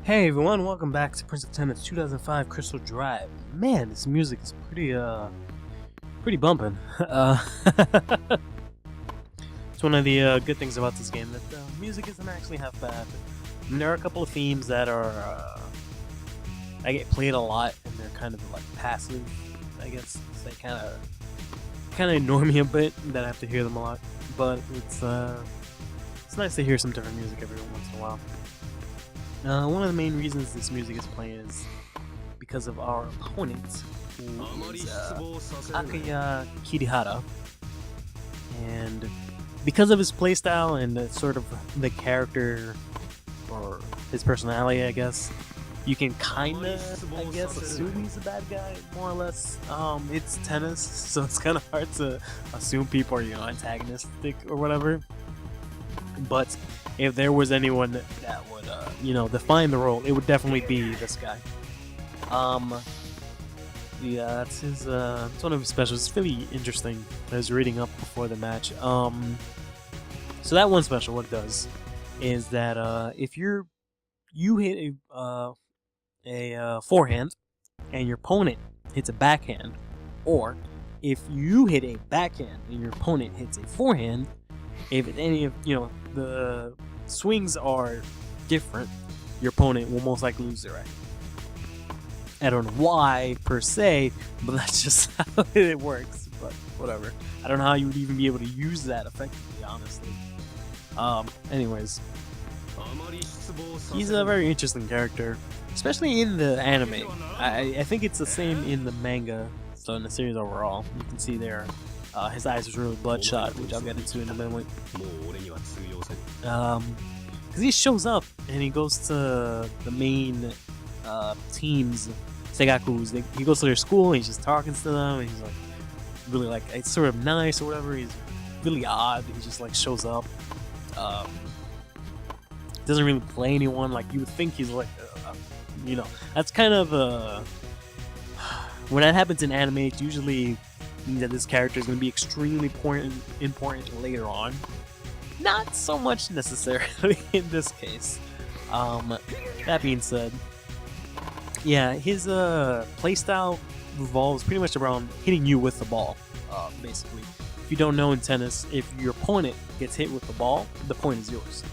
Hey everyone, welcome back to Prince of Tennis 2005 Crystal Drive. Man, this music is pretty bumping. It's one of the good things about this game, that music isn't actually half bad. I mean, there are a couple of themes that are I get played a lot, and they're kind of like passive, I guess. So they kind of annoy me a bit that I have to hear them a lot. But it's nice to hear some different music every once in a while. One of the main reasons this music is playing is because of our opponent, who is Akaya Kirihara. And because of his playstyle and sort of the character, or his personality, I guess, you can kinda, I guess, assume he's a bad guy, more or less. It's tennis, so it's kind of hard to assume people are, antagonistic or whatever. But if there was anyone that would, define the role, it would definitely be this guy. Yeah, that's his, it's one of his specials. It's really interesting. I was reading up before the match. So that one special, what it does is that, if you hit a forehand and your opponent hits a backhand, or if you hit a backhand and your opponent hits a forehand, if any of the swings are different, your opponent will most likely lose their racket. I don't know why per se, but that's just how it works. But whatever. I don't know how you would even be able to use that effectively, honestly. Anyways, he's a very interesting character, especially in the anime. I think it's the same in the manga, so in the series overall. You can see there, his eyes are really bloodshot, which I'll get into in a minute. Because he shows up and he goes to the main team's daigakus. He goes to their school and he's just talking to them, and he's like really like, it's sort of nice or whatever. He's really odd. He just like shows up. Doesn't really play anyone. Like, you would think he's like, that's kind of when that happens in anime, it usually means that this character is going to be extremely important later on. Not so much necessarily in this case. That being said, yeah, his playstyle revolves pretty much around hitting you with the ball, basically. If you don't know, in tennis, if your opponent gets hit with the ball, the point is yours.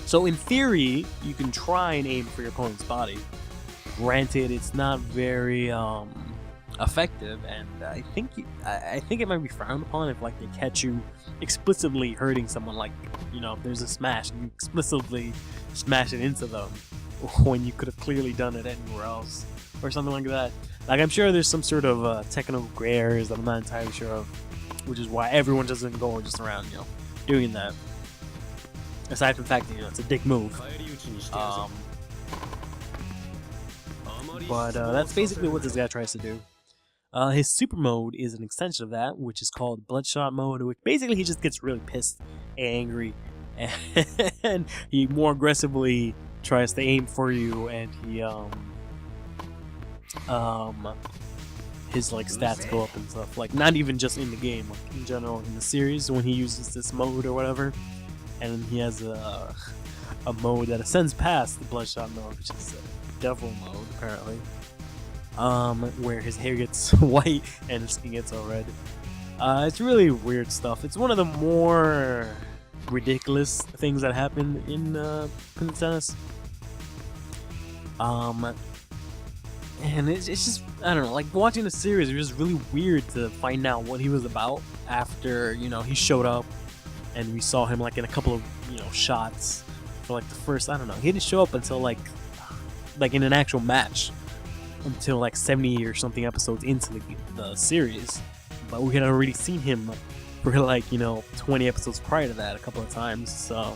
So in theory, you can try and aim for your opponent's body. Granted, it's not very effective, and I think it might be frowned upon if like they catch you explicitly hurting someone. Like, there's a smash and you explicitly smash it into them when you could have clearly done it anywhere else, or something like that. Like, I'm sure there's some sort of technical gray areas that I'm not entirely sure of, which is why everyone doesn't go just around doing that. Aside from the fact that it's a dick move. But that's basically what this guy tries to do. His super mode is an extension of that, which is called Bloodshot Mode, which basically he just gets really pissed and angry, and he more aggressively tries to aim for you, and he his like stats go up and stuff. Like, not even just in the game, like in general in the series when he uses this mode or whatever. And he has a mode that ascends past the Bloodshot Mode, which is Devil Mode, apparently. Where his hair gets white and his skin gets all red. It's really weird stuff. It's one of the more ridiculous things that happen in Prince of Tennis. And it's just, I don't know, like watching the series, it was really weird to find out what he was about after, he showed up. And we saw him like in a couple of shots for like the first, I don't know, he didn't show up until like in an actual match until like 70 or something episodes into the series. But we had already seen him for like 20 episodes prior to that a couple of times. So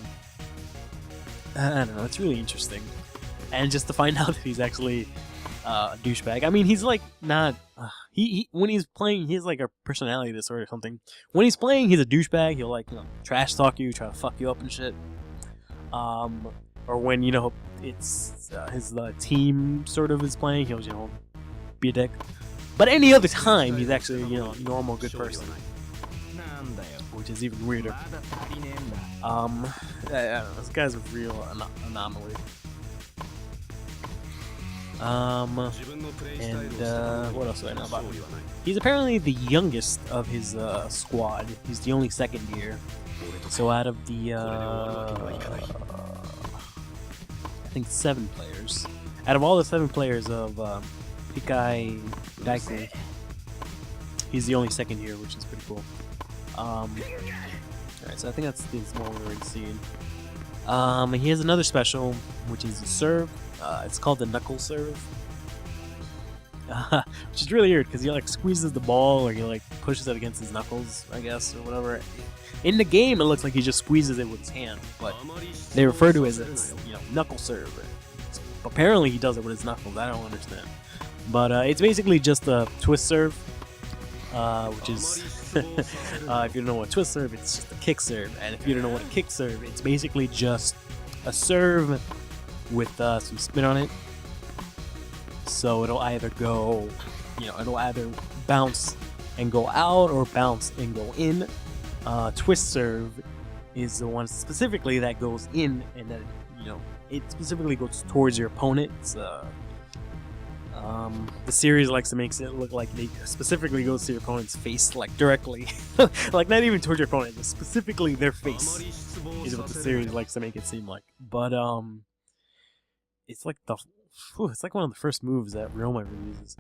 I don't know, it's really interesting. And just to find out that he's actually a douchebag. I mean, he's like not he when he's playing, he has like a personality disorder or something. When he's playing, he's a douchebag. He'll like trash talk you, try to fuck you up and shit. Or when it's his team sort of is playing, he'll be a dick. But any other time, he's actually a normal good person, which is even weirder. I don't know, this guy's a real anomaly. What else do I know about him? He's apparently the youngest of his squad. He's the only second year. So out of the I think 7 players, out of all the 7 players of Rikkai daigaku, he's the only second year, which is pretty cool. Alright, so I think that's the small we're already seeing. He has another special, which is a serve. It's called the Knuckle Serve. Which is really weird because he like squeezes the ball or he like pushes it against his knuckles, I guess, or whatever. In the game, it looks like he just squeezes it with his hand, but they refer to it as, you know, Knuckle Serve. Apparently, he does it with his knuckles. I don't understand, but it's basically just a twist serve, which is if you don't know what twist serve, it's just a kick serve, and if you don't know what a kick serve, it's basically just a serve with some spin on it. So it'll either go, you know, it'll either bounce and go out or bounce and go in. Twist serve is the one specifically that goes in, and then, you know, it specifically goes towards your opponent. It's, the series likes to make it look like they specifically goes to your opponent's face, like directly, like not even towards your opponent, but specifically their face is what the series likes to make it seem like. But it's like it's like one of the first moves that Roma ever uses.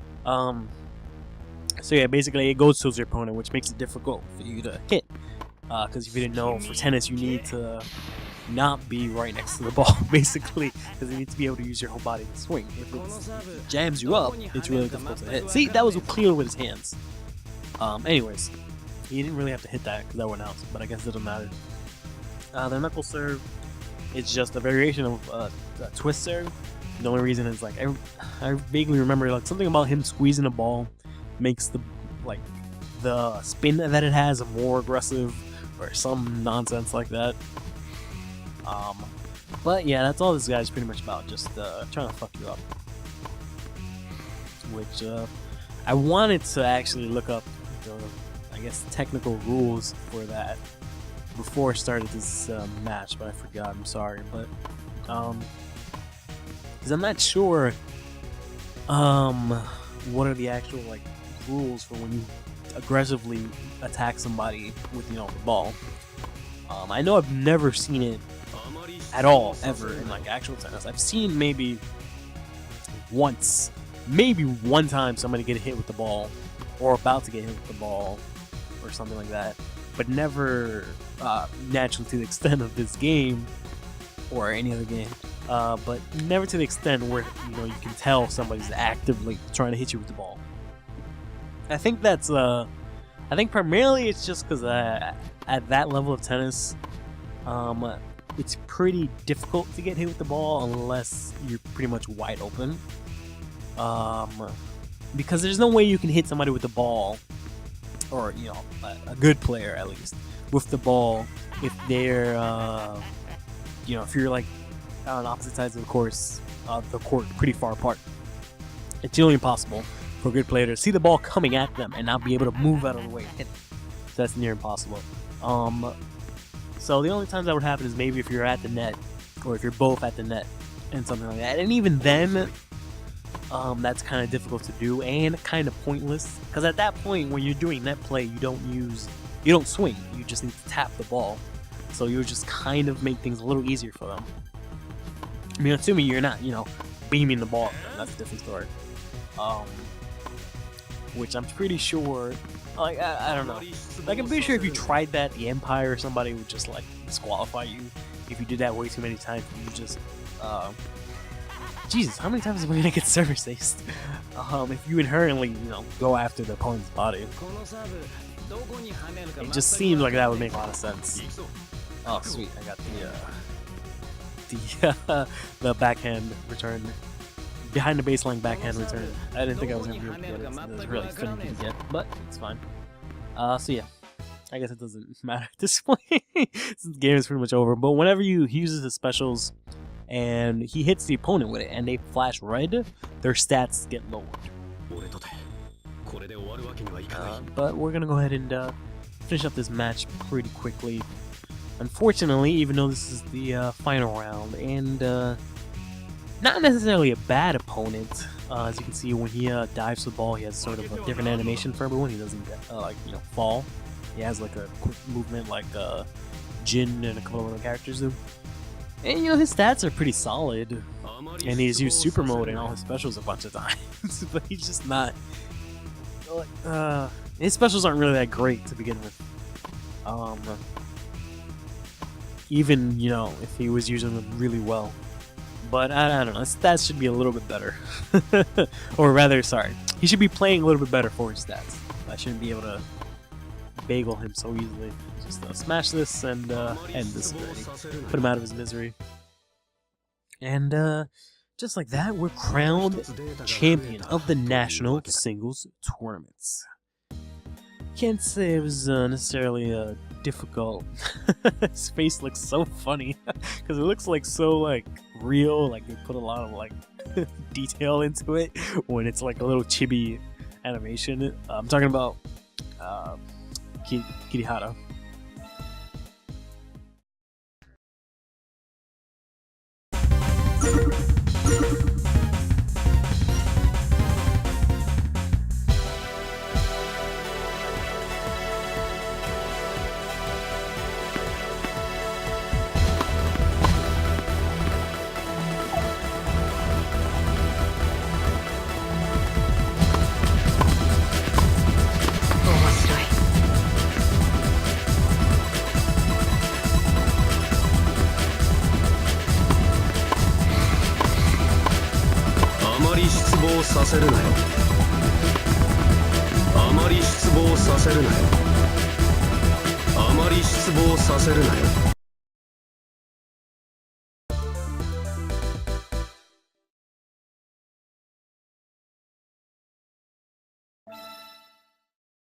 So yeah, basically it goes towards your opponent, which makes it difficult for you to hit. Because if you didn't know, for tennis you need to not be right next to the ball, basically, because you need to be able to use your whole body to swing. If it jams you up, it's really difficult to hit. See, that was clear with his hands. Anyways, he didn't really have to hit that because that went out, but I guess it doesn't matter. The Knuckle Serve is just a variation of a twist serve. The only reason is like I vaguely remember like something about him squeezing a ball makes the spin that it has more aggressive or some nonsense like that. But yeah, that's all this guy's pretty much about, just trying to fuck you up. Which I wanted to actually look up the, I guess, technical rules for that before I started this match, but I forgot. I'm sorry, but because I'm not sure what are the actual like rules for when you aggressively attack somebody with, you know, the ball. I know I've never seen it at all ever in like actual tennis. I've seen maybe one time somebody get hit with the ball or about to get hit with the ball or something like that, but never naturally to the extent of this game or any other game. But never to the extent where, you know, you can tell somebody's actively trying to hit you with the ball. I think that's I think primarily it's just because at that level of tennis, it's pretty difficult to get hit with the ball unless you're pretty much wide open. Because there's no way you can hit somebody with the ball, or, you know, a good player at least, with the ball if they're, you know, if you're like on opposite sides of the court pretty far apart. It's nearly impossible for a good player to see the ball coming at them and not be able to move out of the way and hit it. So that's near impossible. So the only times that would happen is maybe if you're at the net, or if you're both at the net, and something like that. And even then, that's kind of difficult to do and kind of pointless, because at that point when you're doing net play, you don't swing. You just need to tap the ball. So you would just kind of make things a little easier for them. I mean, assuming you're not, you know, beaming the ball. That's a different story. Which I'm pretty sure, like, I don't know. Like, I'm pretty sure if you tried that, the Empire or somebody would just, like, disqualify you if you did that way too many times. You just, Jesus, how many times am I gonna get service aced? If you inherently, you know, go after the opponent's body. It just seems like that would make a lot of sense. Oh, sweet, I got the backhand return. Behind the baseline backhand return. I didn't think I was going to be able to get it. It was really fitting to get, but it's fine. So yeah, I guess it doesn't matter at this point. Since the game is pretty much over. But whenever he uses his specials and he hits the opponent with it and they flash red, their stats get lowered. But we're going to go ahead and finish up this match pretty quickly. Unfortunately, even though this is the final round, and not necessarily a bad opponent. As you can see, when he dives the ball, he has sort of a different animation for everyone. He doesn't fall. He has like a quick movement like Jin and a couple of other characters do. And his stats are pretty solid. And he's used super mode in all his specials a bunch of times, but he's just not. His specials aren't really that great to begin with. Even if he was using them really well. But I don't know, his stats should be a little bit better. Or rather, sorry, he should be playing a little bit better for his stats. I shouldn't be able to bagel him so easily. Just smash this and end this already. Put him out of his misery. And just like that, we're crowned champion of the National Singles Tournaments. Can't say it was necessarily difficult. His face looks so funny because it looks like so real, like they put a lot of detail into it when it's like a little chibi animation. I'm talking about Kirihara.